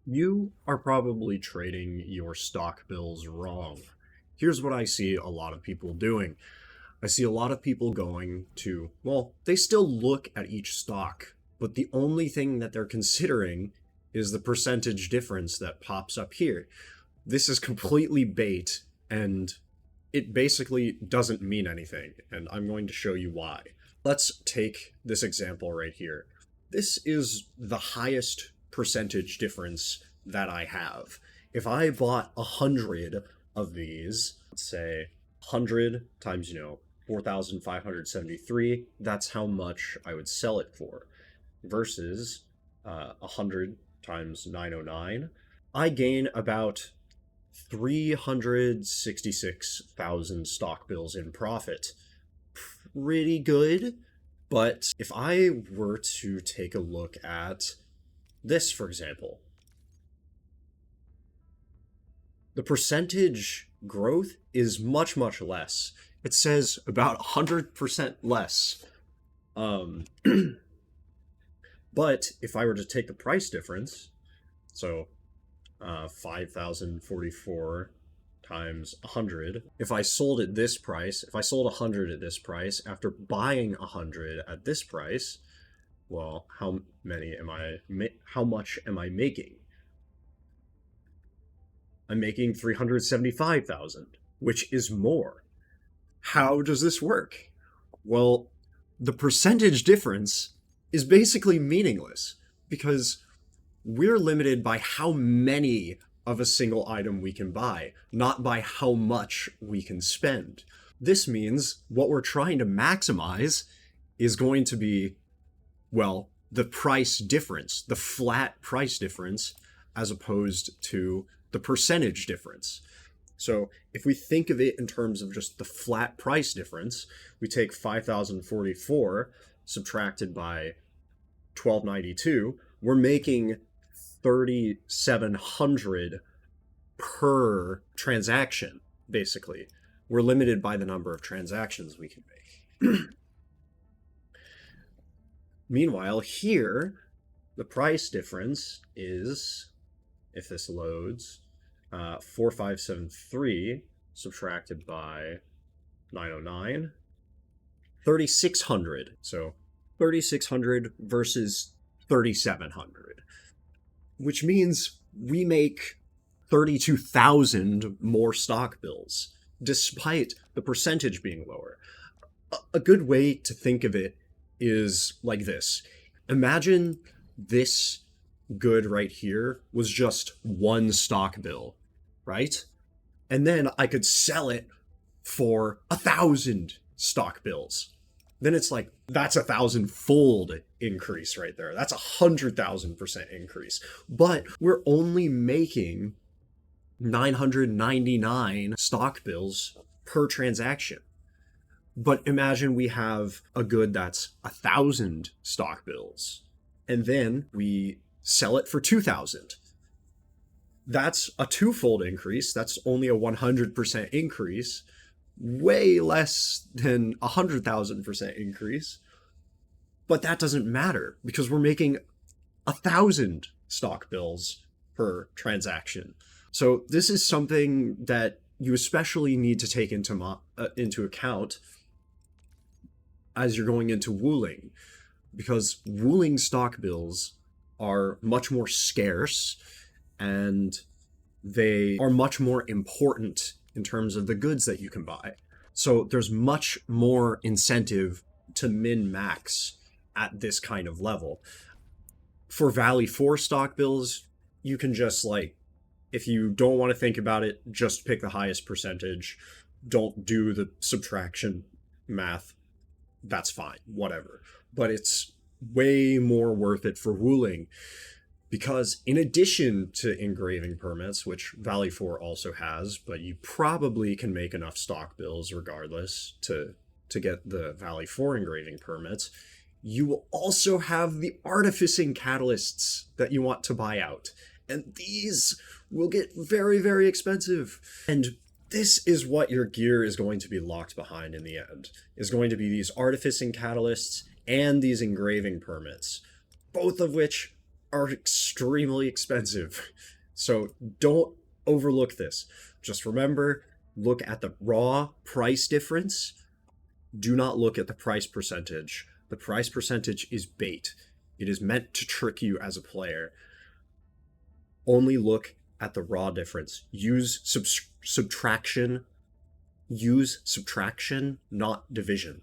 You are probably trading your stock bills wrong. Here's what I see a lot of people doing. I see a lot of people going to, well, they still look at each stock, but the only thing that they're considering is the percentage difference that pops up here. This is completely bait, and it basically doesn't mean anything, and I'm going to show you why. Let's take this example right here. This is the highest percentage difference that I have. If I bought 100 of these, let's say 100 times, 4,573, that's how much I would sell it for. Versus 100 times 909, I gain about 366,000 stock bills in profit. Pretty good. But if I were to take a look at this, for example, the percentage growth is much, much less. It says about 100% less. But if I were to take the price difference, so 5,044 times 100. If I sold at this price, if I sold 100 at this price, after buying 100 at this price, well, how much am I making? I'm making 375,000, which is more. How does this work? Well, the percentage difference is basically meaningless because we're limited by how many of a single item we can buy, not by how much we can spend. This means what we're trying to maximize is going to be, well, the price difference, the flat price difference, as opposed to the percentage difference. So if we think of it in terms of just the flat price difference, we take 5,044 subtracted by 1292, we're making 3,700 per transaction, basically. We're limited by the number of transactions we can make. Meanwhile, here, the price difference is, if this loads, 4,573 subtracted by 909, 3,600. So 3,600 versus 3,700. Which means we make 32,000 more stock bills, despite the percentage being lower. A good way to think of it is like this. Imagine this good right here was just one stock bill, right? And then I could sell it for 1,000 stock bills. Then it's like, that's 1,000-fold increase right there. That's 100,000% increase. But we're only making 999 stock bills per transaction. But imagine we have a good that's 1,000 stock bills, and then we sell it for 2,000. That's a twofold increase. That's only a 100% increase. Way less than 100,000% increase. But that doesn't matter because we're making 1,000 stock bills per transaction. So this is something that you especially need to take into account as you're going into wooling, because wooling stock bills are much more scarce and they are much more important in terms of the goods that you can buy. So there's much more incentive to min-max at this kind of level. For Valley 4 stock bills, you can just if you don't want to think about it, just pick the highest percentage. Don't do the subtraction math. That's fine, whatever. But it's way more worth it for wooling because in addition to engraving permits, which Valley 4 also has, but you probably can make enough stock bills regardless to get the Valley 4 engraving permits, you will also have the artificing catalysts that you want to buy out. And these will get very, very expensive. And this is what your gear is going to be locked behind in the end, is going to be these artificing catalysts and these engraving permits, both of which are extremely expensive. So don't overlook this. Just remember, look at the raw price difference. Do not look at the price percentage. The price percentage is bait. It is meant to trick you as a player. Only look at the raw difference. Use subtraction. Use subtraction, not division.